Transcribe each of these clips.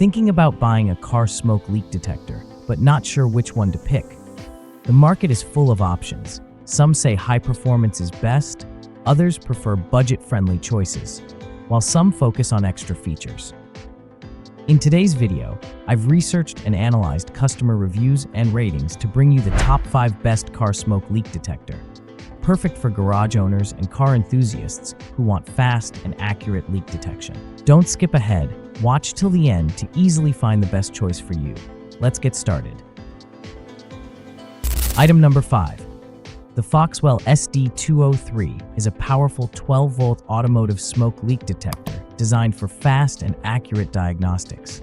Thinking about buying a car smoke leak detector, but not sure which one to pick? The market is full of options. Some say high performance is best, others prefer budget-friendly choices, while some focus on extra features. In today's video, I've researched and analyzed customer reviews and ratings to bring you the top 5 best car smoke leak detector. Perfect for garage owners and car enthusiasts who want fast and accurate leak detection. Don't skip ahead, watch till the end to easily find the best choice for you. Let's get started. Item number 5. The FOXWELL SD203 is a powerful 12-volt automotive smoke leak detector designed for fast and accurate diagnostics.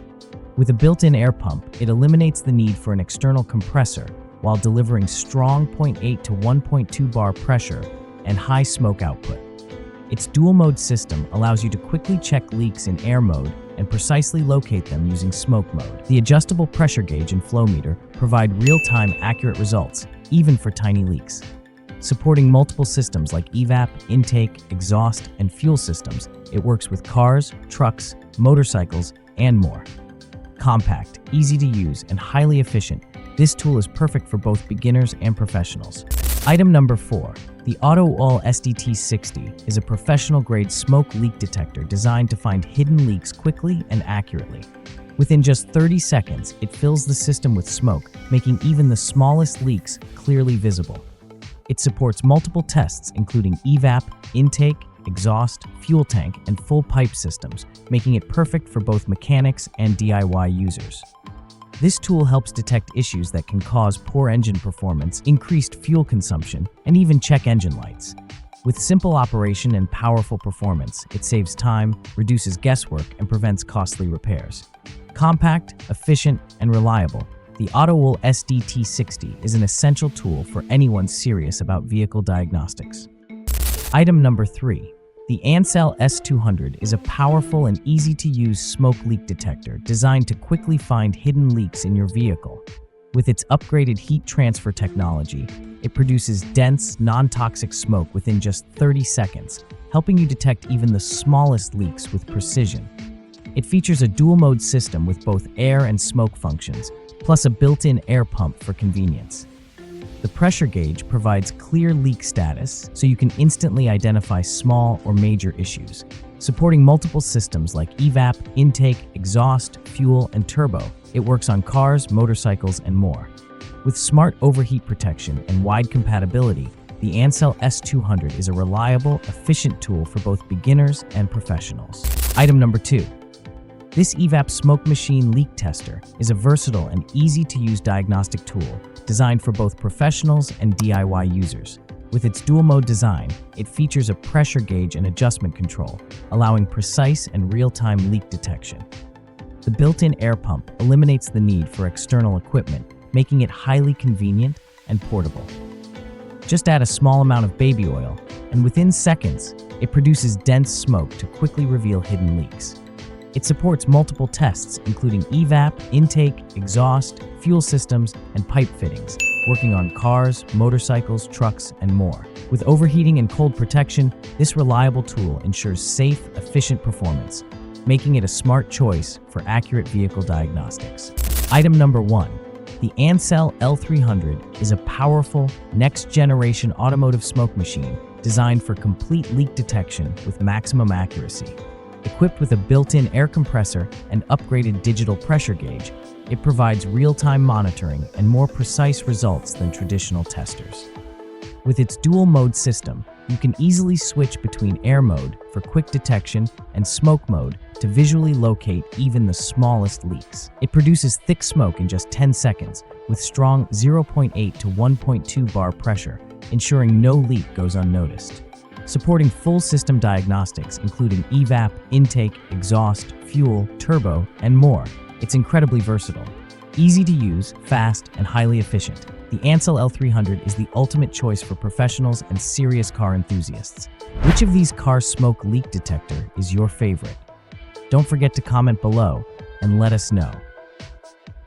With a built-in air pump, it eliminates the need for an external compressor while delivering strong 0.8 to 1.2 bar pressure and high smoke output. Its dual-mode system allows you to quickly check leaks in air mode and precisely locate them using smoke mode. The adjustable pressure gauge and flow meter provide real-time accurate results, even for tiny leaks. Supporting multiple systems like Evap, intake, exhaust, and fuel systems, it works with cars, trucks, motorcycles, and more. Compact, easy to use, and highly efficient, this tool is perfect for both beginners and professionals. Item number 4. The AUTOOL SDT60 is a professional-grade smoke leak detector designed to find hidden leaks quickly and accurately. Within just 30 seconds, it fills the system with smoke, making even the smallest leaks clearly visible. It supports multiple tests, including Evap, intake, exhaust, fuel tank, and full pipe systems, making it perfect for both mechanics and DIY users. This tool helps detect issues that can cause poor engine performance, increased fuel consumption, and even check engine lights. With simple operation and powerful performance, it saves time, reduces guesswork, and prevents costly repairs. Compact, efficient, and reliable, the AUTOOL SDT60 is an essential tool for anyone serious about vehicle diagnostics. Item number 3. The ANCEL S200 is a powerful and easy-to-use smoke leak detector designed to quickly find hidden leaks in your vehicle. With its upgraded heat transfer technology, it produces dense, non-toxic smoke within just 30 seconds, helping you detect even the smallest leaks with precision. It features a dual-mode system with both air and smoke functions, plus a built-in air pump for convenience. The pressure gauge provides clear leak status, so you can instantly identify small or major issues. Supporting multiple systems like Evap, intake, exhaust, fuel, and turbo, it works on cars, motorcycles, and more. With smart overheat protection and wide compatibility, the ANCEL S200 is a reliable, efficient tool for both beginners and professionals. Item number 2. This Evap smoke machine leak tester is a versatile and easy-to-use diagnostic tool designed for both professionals and DIY users. With its dual-mode design, it features a pressure gauge and adjustment control, allowing precise and real-time leak detection. The built-in air pump eliminates the need for external equipment, making it highly convenient and portable. Just add a small amount of baby oil, and within seconds, it produces dense smoke to quickly reveal hidden leaks. It supports multiple tests, including Evap, intake, exhaust, fuel systems, and pipe fittings, working on cars, motorcycles, trucks, and more. With overheating and cold protection, this reliable tool ensures safe, efficient performance, making it a smart choice for accurate vehicle diagnostics. Item number 1. The ANCEL L300 is a powerful, next-generation automotive smoke machine designed for complete leak detection with maximum accuracy. Equipped with a built-in air compressor and upgraded digital pressure gauge, it provides real-time monitoring and more precise results than traditional testers. With its dual-mode system, you can easily switch between air mode for quick detection and smoke mode to visually locate even the smallest leaks. It produces thick smoke in just 10 seconds with strong 0.8 to 1.2 bar pressure, ensuring no leak goes unnoticed. Supporting full system diagnostics, including Evap, intake, exhaust, fuel, turbo, and more. It's incredibly versatile. Easy to use, fast, and highly efficient. The ANCEL L300 is the ultimate choice for professionals and serious car enthusiasts. Which of these car smoke leak detector is your favorite? Don't forget to comment below and let us know.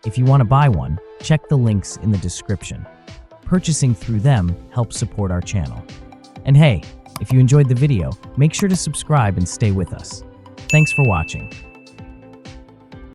If you want to buy one, check the links in the description. Purchasing through them helps support our channel. And hey, if you enjoyed the video, make sure to subscribe and stay with us. Thanks for watching.